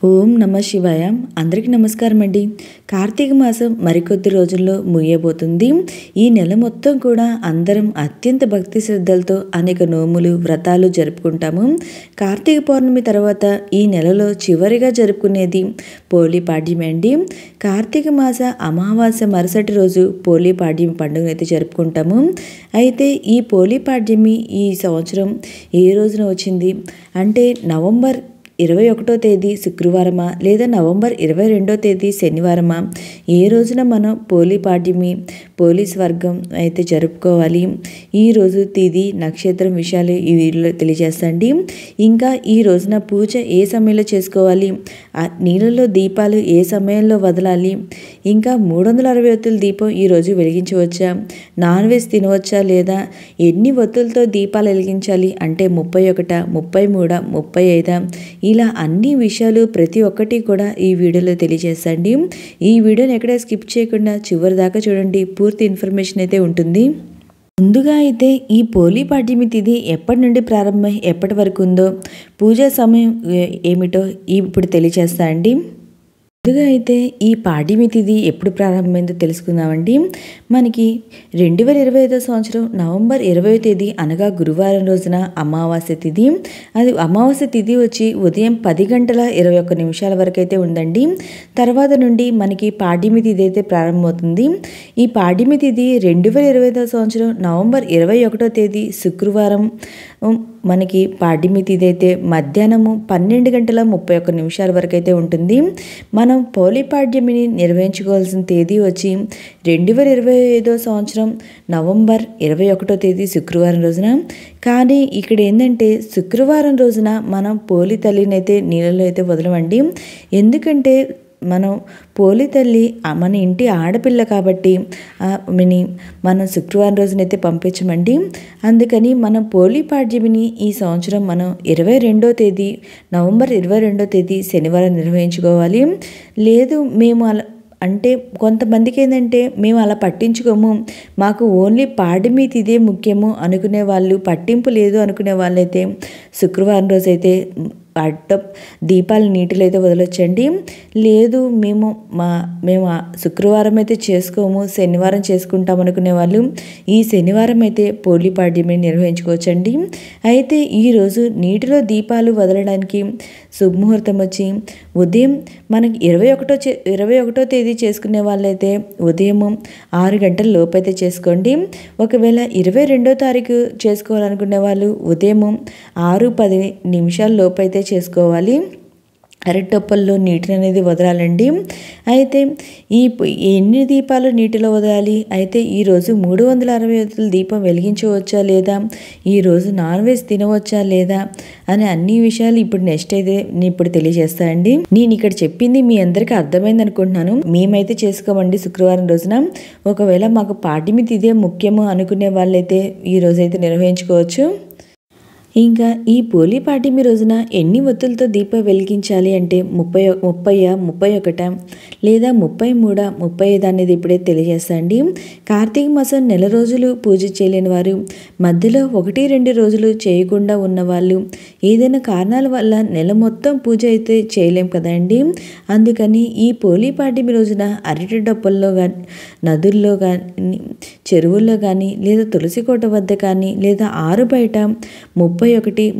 ఓం నమ శివాయ. అందరికీ నమస్కారం అండి. కార్తీక మాసం మరికొద్ది రోజుల్లో ముగియబోతుంది. ఈ నెల మొత్తం కూడా అందరం అత్యంత భక్తి శ్రద్ధలతో అనేక నోములు వ్రతాలు జరుపుకుంటాము. కార్తీక పౌర్ణమి తర్వాత ఈ నెలలో చివరిగా జరుపుకునేది పోలీ పాడ్యమి అండి. కార్తీక మాస అమావాస్య మరుసటి రోజు పోలీ పాడ్యమి పండుగనైతే జరుపుకుంటాము. అయితే ఈ పోలీ పాడ్యమి ఈ సంవత్సరం ఏ రోజున వచ్చింది అంటే నవంబర్ 21వ తేదీ శుక్రవారమా లేదా నవంబర్ 22వ తేదీ శనివారమా, ఏ రోజున మనం పోలీ పాడ్యమి పోలీస్ వర్గం అయితే జరుపుకోవాలి, ఈరోజు తిథి నక్షత్రం విషయాలు ఈ వీడియోలో తెలియజేస్తండి. ఇంకా ఈ రోజున పూజ ఏ సమయంలో చేసుకోవాలి, నీళ్ళలో దీపాలు ఏ సమయంలో వదలాలి, ఇంకా 360 ఒత్తుల దీపం ఈరోజు వెలిగించవచ్చా, నాన్ వెజ్ తినవచ్చా లేదా, ఎన్ని ఒత్తులతో దీపాలు వెలిగించాలి అంటే 31, 33, 35, ఇలా అన్ని విషయాలు ప్రతి ఒక్కటి కూడా ఈ వీడియోలో తెలియజేస్తండి. ఈ వీడియోని ఎక్కడ స్కిప్ చేయకుండా చివరి దాకా చూడండి, పూర్తి ఇన్ఫర్మేషన్ అయితే ఉంటుంది. ముందుగా అయితే ఈ పోలీ పాడ్యమి తిథి ఎప్పటి నుండి ప్రారంభమై ఎప్పటి వరకు ఉందో, పూజా సమయం ఏమిటో ఇప్పుడు తెలియజేస్తా అండి. ముందుగా అయితే ఈ పాడ్యమి తిథి ఎప్పుడు ప్రారంభమైందో తెలుసుకుందామండి. మనకి 2025 సంవత్సరం నవంబర్ 20వ తేదీ అనగా గురువారం రోజున అమావాస్య తిథి. అది అమావాస్య తిథి వచ్చి ఉదయం 10:21 వరకు అయితే ఉందండి. తర్వాత నుండి మనకి పాడ్యమి తిథి అయితే ప్రారంభమవుతుంది. ఈ పాడ్యమి తిథి 2025 సంవత్సరం నవంబర్ 21వ తేదీ శుక్రవారం మనకి పాడ్యమి తిథి అయితే మధ్యాహ్నము 12:31 వరకు అయితే ఉంటుంది. మనం పోలీ పాడ్యమిని నిర్వహించుకోవాల్సిన తేదీ వచ్చి 2025 సంవత్సరం నవంబర్ 21వ తేదీ శుక్రవారం రోజున. కానీ ఇక్కడ ఏంటంటే శుక్రవారం రోజున మనం పోలీ తల్లిని అయితే నీళ్ళలో అయితే వదలమండి. ఎందుకంటే మనం పోలీ తల్లి మన ఇంటి ఆడపిల్ల కాబట్టి మనం శుక్రవారం రోజునైతే పంపించమండి. అందుకని మనం పోలీ పాడ్యమిని ఈ సంవత్సరం మనం 22వ తేదీ నవంబర్ 22వ తేదీ శనివారం నిర్వహించుకోవాలి. లేదు మేము అలా అంటే కొంతమందికి ఏంటంటే మేము అలా పట్టించుకోము, మాకు ఓన్లీ పాడ్యమి తిథే ముఖ్యము అనుకునే వాళ్ళు, పట్టింపు లేదు అనుకునే వాళ్ళైతే శుక్రవారం రోజైతే దీపాలు నీటిలో అయితే వదలొచ్చండి. లేదు మేము శుక్రవారం అయితే చేసుకోము, శనివారం చేసుకుంటాం అనుకునే వాళ్ళు ఈ శనివారం అయితే పోలీ పాడ్యమిని నిర్వహించుకోవచ్చండి. అయితే ఈరోజు నీటిలో దీపాలు వదలడానికి శుభముహూర్తం వచ్చి ఉదయం మనకి 21వ తేదీ చేసుకునే వాళ్ళైతే ఉదయం 6 గంటల లోపు అయితే చేసుకోండి. ఒకవేళ 22వ తారీఖు చేసుకోవాలనుకునే వాళ్ళు ఉదయం 6-10 లోపు అయితే చేసుకోవాలి. అరటిటొప్పల్లో నీటిని అనేది వదలాలండి. అయితే ఎన్ని దీపాలు నీటిలో వదలాలి అయితే ఈరోజు 360 ఒత్తుల దీపం వెలిగించవచ్చా లేదా, ఈరోజు నాన్ వెజ్ తినవచ్చా లేదా అని అన్ని విషయాలు ఇప్పుడు నెక్స్ట్ అయితే నేను ఇప్పుడు తెలియజేస్తా అండి. నేను ఇక్కడ చెప్పింది మీ అందరికీ అర్థమైంది అనుకుంటున్నాను. మేమైతే చేసుకోమండి శుక్రవారం రోజున. ఒకవేళ మాకు పాడ్యమి తిథే ముఖ్యము అనుకునే వాళ్ళైతే ఈ రోజైతే నిర్వహించుకోవచ్చు. ఇంకా ఈ పోలీ పాడ్యమి రోజున ఎన్ని ఒత్తులతో దీపం వెలిగించాలి అంటే 30, 31 లేదా 33, 35 అనేది ఇప్పుడే తెలియజేస్తాండి. కార్తీక మాసం నెల రోజులు పూజ చేయలేని వారు, మధ్యలో 1-2 రోజులు చేయకుండా ఉన్నవాళ్ళు, ఏదైనా కారణాల వల్ల నెల మొత్తం పూజ అయితే చేయలేం కదండి. అందుకని ఈ పోలీ పాడ్యమి రోజున అరటి డొప్పల్లో కానీ, నదుల్లో కానీ, చెరువుల్లో కానీ, లేదా తులసి కోట వద్ద కానీ, లేదా ఆరు బయట 31,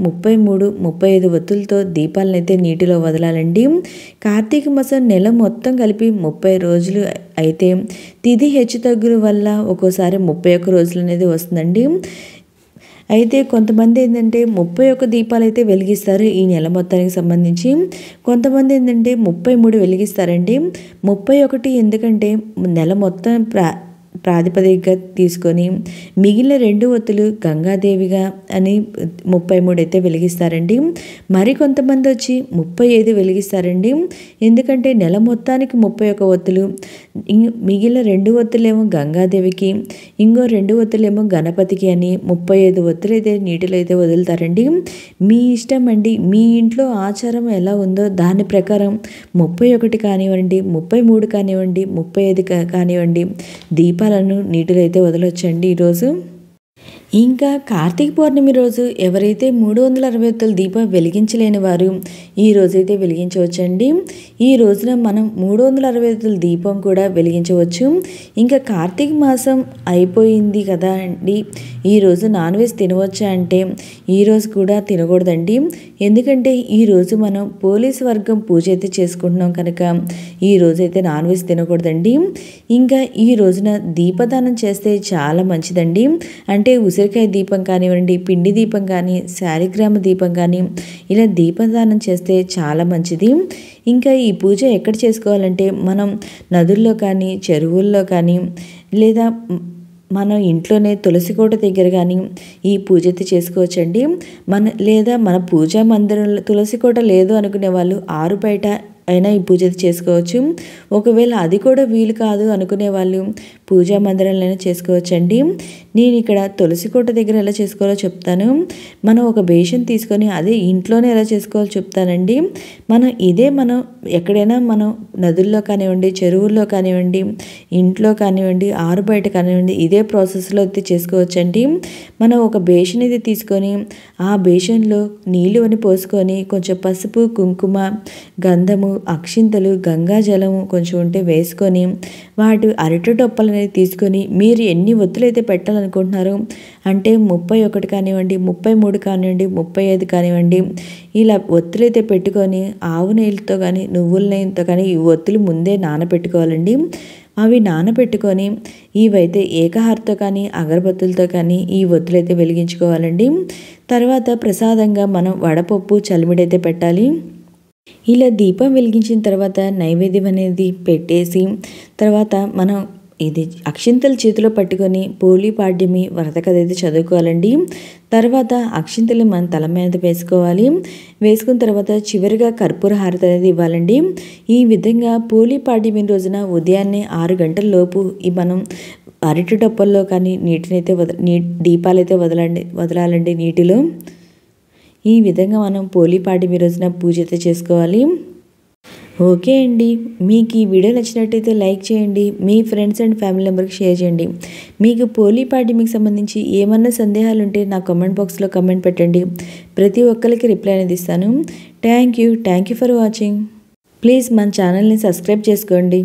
33, 35 ఒత్తులతో దీపాలను అయితే నీటిలో వదలాలండి. కార్తీక మాసం నెల మొత్తం కలిపి 30 రోజులు అయితే తిథి హెచ్చు తగ్గుల వల్ల ఒక్కోసారి 31 రోజులు అనేది వస్తుందండి. అయితే కొంతమంది ఏంటంటే 31 దీపాలు అయితే వెలిగిస్తారు ఈ నెల మొత్తానికి సంబంధించి. కొంతమంది ఏంటంటే 33 వెలిగిస్తారండి. 31 ఎందుకంటే నెల మొత్తం ప్రాతిపదికగా తీసుకొని మిగిలిన 2 ఒత్తులు గంగాదేవిగా అని 33 అయితే వెలిగిస్తారండి. మరి కొంతమంది వచ్చి 35 వెలిగిస్తారండి. ఎందుకంటే నెల మొత్తానికి 31 ఒత్తులు, మిగిలిన 2 ఒత్తులేమో గంగాదేవికి, ఇంకో 2 ఒత్తులేమో గణపతికి అని 35 ఒత్తులు అయితే నీటిలో అయితే వదులుతారండి. మీ ఇష్టం అండి, మీ ఇంట్లో ఆచారం ఎలా ఉందో దాని ప్రకారం 31 కానివ్వండి, 33 కానివ్వండి, 35 కానివ్వండి దీపాలను నీటిలో అయితే వదలొచ్చండి ఈరోజు. ఇంకా కార్తీక పౌర్ణమి రోజు ఎవరైతే 360 దీపం వెలిగించలేని వారు ఈ రోజైతే వెలిగించవచ్చండి. ఈ రోజున మనం 360 దీపం కూడా వెలిగించవచ్చు. ఇంకా కార్తీక మాసం అయిపోయింది కదా అండి, ఈ రోజు నాన్ వెజ్ తినవచ్చా అంటే ఈరోజు కూడా తినకూడదండి. ఎందుకంటే ఈరోజు మనం పోలీస్ వర్గం పూజ అయితే చేసుకుంటున్నాం కనుక ఈ రోజైతే నాన్ వెజ్ తినకూడదండి. ఇంకా ఈ రోజున దీపదానం చేస్తే చాలా మంచిదండి. అంటే ఉసిరికాయ దీపం కానివ్వండి, పిండి దీపం కానీ, శాలిగ్రామ దీపం కానీ ఇలా దీపదానం చేస్తే చాలా మంచిది. ఇంకా ఈ పూజ ఎక్కడ చేసుకోవాలంటే మనం నదుల్లో కానీ, చెరువుల్లో కానీ, లేదా మనం ఇంట్లోనే తులసి కోట దగ్గర కానీ ఈ పూజ అయితే చేసుకోవచ్చండి. లేదా మన పూజా మందిరంలో తులసి కోట లేదు అనుకునే వాళ్ళు ఆరు బయట అయినా ఈ పూజ చేసుకోవచ్చు. ఒకవేళ అది కూడా వీలు కాదు అనుకునే వాళ్ళు పూజా మందిరంలోనే చేసుకోవచ్చండి. నేను ఇక్కడ తులసి కోట దగ్గర ఎలా చేసుకోవాలో చెప్తాను. మనం ఒక బేషన్ తీసుకొని అదే ఇంట్లోనే ఎలా చేసుకోవాలో చెప్తానండి. మనం ఎక్కడైనా మనం నదుల్లో కానివ్వండి, చెరువుల్లో కానివ్వండి, ఇంట్లో కానివ్వండి, ఆరు బయట కానివ్వండి ఇదే ప్రాసెస్లో అయితే చేసుకోవచ్చండి. మనం ఒక బేషన్ అయితే తీసుకొని ఆ బేషన్లో నీళ్ళు అని పోసుకొని కొంచెం పసుపు, కుంకుమ, గంధము, అక్షింతలు, గంగాజలము కొంచెం ఉంటే వేసుకొని వాటి అరటి టొప్పలు అనేది తీసుకొని మీరు ఎన్ని ఒత్తులు అయితే పెట్టాలనుకుంటున్నారో అంటే 31 కానివ్వండి, 33 కానివ్వండి, 35 కానివ్వండి ఇలా ఒత్తులు అయితే పెట్టుకొని ఆవు నెయ్యితో కానీ, నువ్వుల నెయ్యితో కానీ ఈ ఒత్తులు ముందే నానబెట్టుకోవాలండి. అవి నానబెట్టుకొని ఇవైతే ఏకహారతో కానీ, అగరబత్తులతో కానీ ఈ ఒత్తులైతే వెలిగించుకోవాలండి. తర్వాత ప్రసాదంగా మనం వడపప్పు, చలిమిడైతే పెట్టాలి. ఇలా దీపం వెలిగించిన తర్వాత నైవేద్యం అనేది పెట్టేసి తర్వాత మనం ఇది అక్షింతలు చేతిలో పట్టుకొని పోలిపాడ్యమి వ్రత కథ అయితే చదువుకోవాలండి. తర్వాత అక్షింతలు మన తల మీద వేసుకోవాలి. వేసుకున్న తర్వాత చివరిగా కర్పూర హారతి అనేది ఇవ్వాలండి. ఈ విధంగా పోలిపాడ్యమి రోజున ఉదయాన్నే 6 గంటల లోపు మనం అరటి డొప్పల్లో కానీ నీటినైతే దీపాలైతే వదలాలండి నీటిలో. ఈ విధంగా మనం పోలిపాడ్యమి రోజున పూజ అయితే చేసుకోవాలి. ఓకే అండి, మీకు ఈ వీడియో నచ్చినట్టయితే లైక్ చేయండి, మీ ఫ్రెండ్స్ అండ్ ఫ్యామిలీ మెంబర్కి షేర్ చేయండి. మీకు పోలిపాడ్యమికి సంబంధించి ఏమన్నా సందేహాలు ఉంటే నా కామెంట్ బాక్స్లో కామెంట్ పెట్టండి. ప్రతి ఒక్కరికి రిప్లై అనేది ఇస్తాను. Thank you for watching. Please మన ఛానల్ని సబ్స్క్రైబ్ చేసుకోండి.